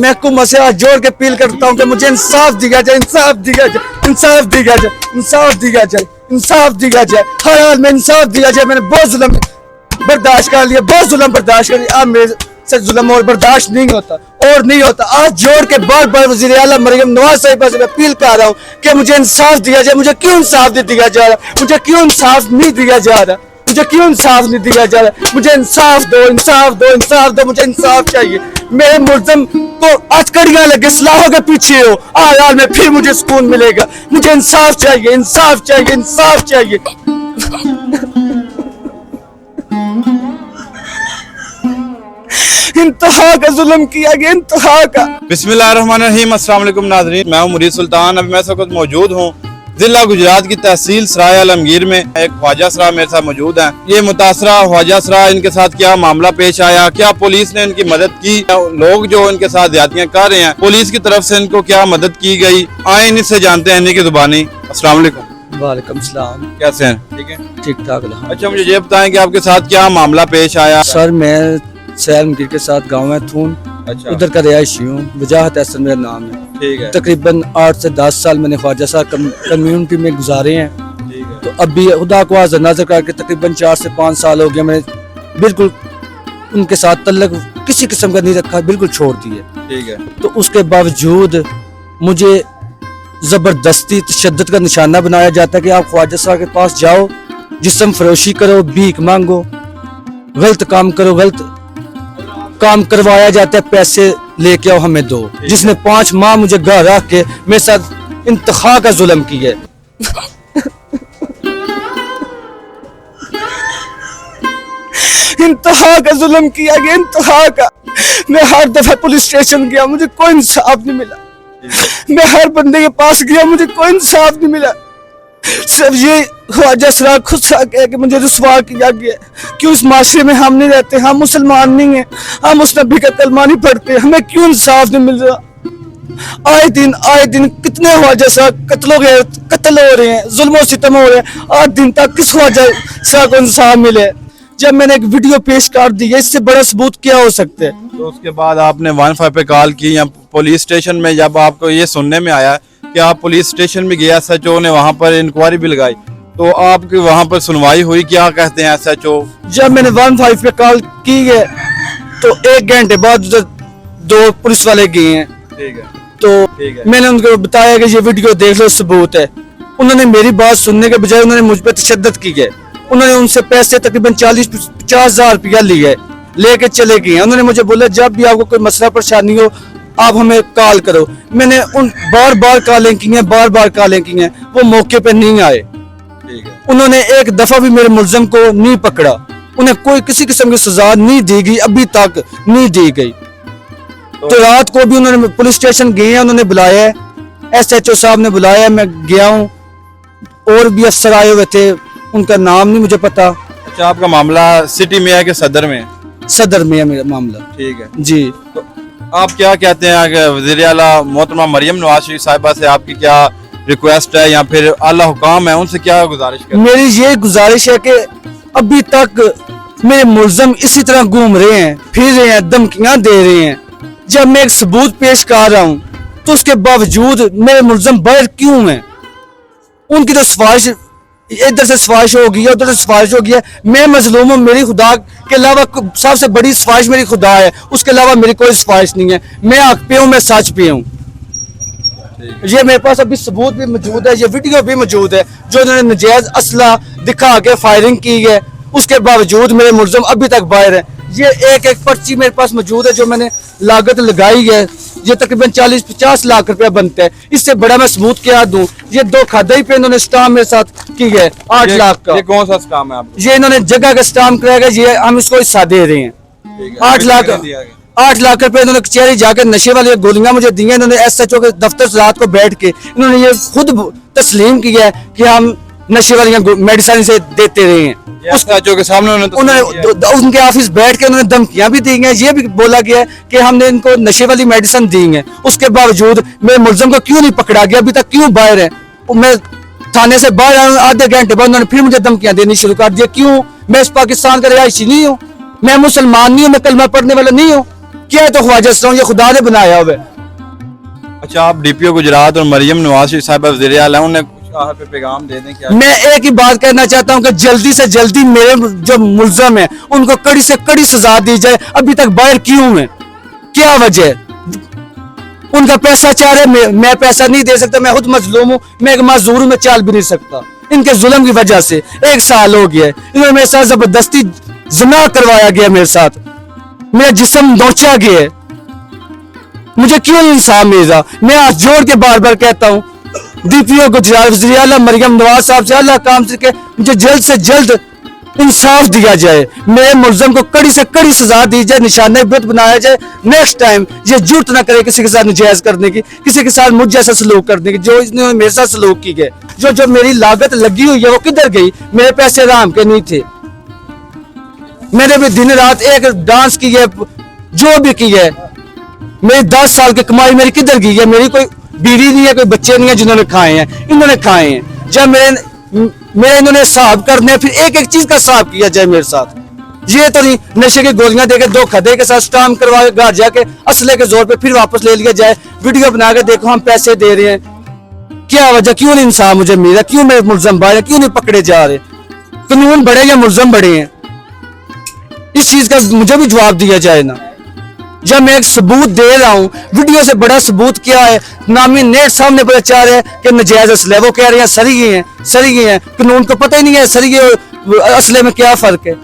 मैं हुकूमत से हाथ जोड़ के अपील करता हूँ कि मुझे इंसाफ दिया जाए, इंसाफ दिया जाए, इंसाफ दिया जाए, इंसाफ दिया जाए, इंसाफ दिया जाए, हर हाल में इंसाफ दिया जाए। मैंने बहुत जुल्म बर्दाश्त कर लिया, बहुत जुल्म बर्दाश्त कर लिया, अब मेरे से जुल्म और बर्दाश्त नहीं होता और नहीं होता। आज जोड़ के बार बार वज़ीर आला मरियम नवाज साहिबा से अपील कर रहा हूँ कि मुझे इंसाफ दिया जाए। मुझे क्यों इंसाफ नहीं दिया जा रहा, मुझे क्यों इंसाफ नहीं दिया जा रहा, मुझे क्यों इंसाफ नहीं दिया जा रहा। मुझे इंसाफ दो, इंसाफ दो, इंसाफ दो, मुझे इंसाफ चाहिए। मेरे मुल्ज़िम को अटकड़ियां लगे, सलाहों के पीछे हो, हाल में फिर मुझे सुकून मिलेगा। मुझे इंसाफ चाहिए, इंसाफ चाहिए, इंसाफ चाहिए। इंतहा का जुल्म किया गया, इंतहा का। बिस्मिल्लाहिर्रहमानिर्रहीम। अस्सलाम वालेकुम नाज़रीन, मैं हूं मुरीद सुल्तान। अभी मैं इस वक्त मौजूद हूं जिला गुजरात की तहसील सराय आलमगीर में। एक ख्वाजा सरा मेरे साथ मौजूद हैं। ये मुतासरा ख्वाजा सरा, इनके साथ क्या मामला पेश आया, क्या पुलिस ने इनकी मदद की, लोग जो इनके साथ ज्यादतियां कर रहे हैं पुलिस की तरफ से इनको क्या मदद की गई, आए इनसे जानते हैं इन्हीं की जुबानी। अस्सलाम वालेकुम। वालेकुम सलाम। कैसे हैं? ठीक है, ठीक ठाक। अच्छा मुझे ये बताएं कि आपके साथ क्या मामला पेश आया। सर मैं सैलमगीर के साथ गाँव है थून, अच्छा, उधर का रिहायशी हूँ। वजाहत एहसन मेरा नाम है। ठीक है, तकरीबन 8 से 10 साल मैंने ख्वाजा साहब कम्युनिटी में गुजारे हैं। ठीक है, तो अभी खुदा को हाज़िर नाज़िर करके तकरीबन 4 से 5 साल हो गया। मैंने बिल्कुल उनके साथ तल्लक किसी किस्म का नहीं रखा, बिल्कुल छोड़ दिए। ठीक है, तो उसके बावजूद मुझे ज़बरदस्ती तशद्दुद का निशाना बनाया जाता है कि आप ख्वाजा साहब के पास जाओ, जिस्म फरोशी करो, भीख मांगो, गलत काम करो, गलत काम करवाया जाता है, पैसे लेके आओ हमें दो। जिसने 5 माह मुझे घर रख के मेरे साथ इंतहा का जुल्म किया। इंतहा का जुल्म किया गया, इंतहा का। मैं हर दफा पुलिस स्टेशन गया, मुझे कोई इंसाफ नहीं मिला। मैं हर बंदे के पास गया, मुझे कोई इंसाफ नहीं मिला। सिर्फ ये ख्वाजा सरा खुद सा कह के मुझे रुसवा किया गया। क्यों इस माशरे में हम नहीं रहते, हम मुसलमान नहीं हैं, हम उस नबी का कलमा नहीं पढ़ते, हमें क्यों इंसाफ नहीं मिल रहा। आए दिन कितने ख्वाजा सरा कत्ल हो रहे हैं, जुल्म सितम हो रहे हैं। आज दिन तक किस ख्वाजा सरा को इंसाफ मिले। जब मैंने एक वीडियो पेश कर दी है, इससे बड़ा सबूत क्या हो सकता है। तो उसके बाद आपने 15 पे कॉल की या पुलिस स्टेशन में जब आपको ये सुनने में आया कि आप पुलिस स्टेशन में गया, SHO ने वहाँ पर इंक्वायरी भी लगाई, तो आपकी वहाँ पर सुनवाई हुई, क्या कहते हैं SHO? जब मैंने 15 पे कॉल की है तो 1 घंटे बाद उधर 2 पुलिस वाले गए हैं। ठीक है, तो ठीक है, मैंने उनको बताया कि ये वीडियो देख लो, सबूत है। उन्होंने मेरी बात सुनने के बजाय उन्होंने मुझ पर तशद्दुद की है। उन्होंने उनसे पैसे तकरीबन 40-50 हजार रुपया लिए, लेके चले गए। उन्होंने मुझे बोला जब भी आपको कोई मसला परेशानी हो आप हमें कॉल करो। मैंने उन बार बार कॉलें की हैं, बार बार कॉलें की हैं, वो मौके पे नहीं आए। ठीक है, उन्होंने एक दफा भी मेरे मुल्ज़िम को नहीं पकड़ा, उन्हें कोई किसी किस्म की सजा नहीं दी गई, अभी तक नहीं दी गई। तो रात को भी उन्होंने पुलिस स्टेशन गए हैं, उन्होंने बुलाया है, SHO साहब ने बुलाया, मैं गया हूँ। और भी अफसर आए हुए थे, उनका नाम नहीं मुझे पता। अच्छा, आपका मामला सिटी में है कि सदर में? सदर में है मेरा मामला। ठीक है, जी। तो आप क्या कहते हैं कि वज़ीर आला मोहतरमा मरियम नवाज शरीफ साहिबा से आपकी क्या रिक्वेस्ट है या फिर आला हुकाम है, उनसे क्या गुजारिश करें? मेरी ये गुजारिश है कि अभी तक मेरे मुल्ज़िम इसी तरह घूम रहे हैं, फिर रहे हैं, धमकियां दे रहे हैं। जब मैं एक सबूत पेश कर रहा हूँ तो उसके बावजूद मेरे मुल्ज़िम बाहर क्यों हैं? उनकी तो सिफारिश इधर से सिफारिश होगी है, उधर से सिफारिश होगी है। मैं मजलूम हूँ, मेरी खुदा के अलावा सबसे बड़ी सिफारिश मेरी खुदा है, उसके अलावा मेरी कोई सिफारिश नहीं है। मैं हक पे हूँ, मैं सच पे हूँ। ये मेरे पास अभी सबूत भी मौजूद है, ये वीडियो भी मौजूद है जो उन्होंने नजायज असला दिखा के फायरिंग की है। उसके बावजूद मेरे मुल्ज़िम अभी तक बाहर है। ये एक पर्ची मेरे पास मौजूद है जो मैंने लागत लगाई है, ये तकरीबन 40-50 लाख रुपया बनता है। इससे बड़ा मैं सबूत क्या दूं। ये 2 खादई पे इन्होंने स्टाम्प मेरे साथ की है 8 लाख का। ये कौन सा स्टाम्प है आपको? ये इन्होंने जगह का स्टाम्प कराया, ये हम इसको हिस्सा दे रहे हैं। 8 लाख रुपए इन्होंने कचहरी जाकर नशे वाली गोलियां मुझे दी हैं। इन्होंने SHO के दफ्तर से रात को बैठ के इन्होंने ये खुद तस्लीम किया है कि हम नशे वाली मेडिसिन से देते रहे हैं। SHO के सामने उन्होंने उनके ऑफिस बैठ के उन्होंने धमकियां भी दी हैं। ये भी बोला गया है कि हमने इनको नशे वाली मेडिसिन दी है। उसके बावजूद मेरे मुल्ज़िम को क्यों नहीं पकड़ा गया, अभी तक क्यों बाहर है? मैं थाने से बाहर आया, आधे घंटे बाद उन्होंने फिर मुझे धमकियां देनी शुरू कर दी। क्यों? मैं इस पाकिस्तान का रिहायशी नहीं हूँ, मैं मुसलमान नहीं हूँ, मैं कलमा पढ़ने वाला नहीं हूँ। क्या है तो ख्वाजा असलम, ये खुदा ने बनाया हुआ है। अच्छा, आप डीपीओ गुजरात और मरियम नवाज शरीफ साहब वज़ीर आला हैं, उन्हें कुछ आप पे पैगाम दे दें क्या? मैं एक ही बात कहना चाहता हूँ कि जल्दी से जल्दी मेरे जो मुल्जम है उनको कड़ी से कड़ी सजा दी जाए। अभी तक बाहर क्यों है, क्या वजह है? उनका पैसा चाह रहे, मैं पैसा नहीं दे सकता, मैं खुद मजलूम हूँ, मैं एक माजूर हूँ, मैं चाल भी नहीं सकता। इनके जुल्म की वजह से 1 साल हो गया है, इन्होंने मेरे साथ जबरदस्ती जिना करवाया गया, मेरे साथ मेरा जिस्म नोचा गया है। मुझे क्यों नहीं इंसाफ मिल रहा? मैं हाथ जोड़ के बार बार कहता हूँ डीपीओ गुजरात वज़ीर आला मरियम नवाज साहब से अल्लाह काम से मुझे जल्द से जल्द इंसाफ दिया जाए, मेरे मुल्ज़म को कड़ी से कड़ी सजा दी जाए, निशाना इबरत बनाया जाए। नेक्स्ट टाइम ये जुर्त ना करे किसी के साथ नजायज करने की, किसी के साथ मुझ जैसा सलूक करने की, जो इसने मेरे साथ सलूक की गए। जो मेरी लागत लगी हुई है वो किधर गई? मेरे पैसे आराम के नहीं थे, मैंने भी दिन रात एक डांस की है, जो भी की है। मेरी 10 साल की कमाई मेरी किधर गई है? मेरी कोई बीवी नहीं है, कोई बच्चे नहीं है जिन्होंने खाए हैं, इन्होंने खाए हैं। जब मेरे इन्होंने हिसाब करने, फिर एक एक चीज का हिसाब किया जाए मेरे साथ। ये तो नहीं नशे की गोलियां देके धोखा दे के साथ स्टाम्प करवा के घर जाके असले के जोर पे फिर वापस ले लिया जाए, वीडियो बना के देखो हम पैसे दे रहे हैं। क्या वजह, क्यों नहीं इंसाफ मुझे मिल रहा? क्यों मेरे मुल्ज़म बाहर, क्यों नहीं पकड़े जा रहे? कानून बड़े या मुल्ज़म बड़े हैं? इस चीज का मुझे भी जवाब दिया जाए ना। जब मैं एक सबूत दे रहा हूँ, वीडियो से बड़ा सबूत क्या है? नामी नेट सामने प्रचार है कि नजायज असले, वो कह रहे हैं सरिये हैं, सरिये हैं। कानून को पता ही नहीं है सरिये और असले में क्या फर्क है।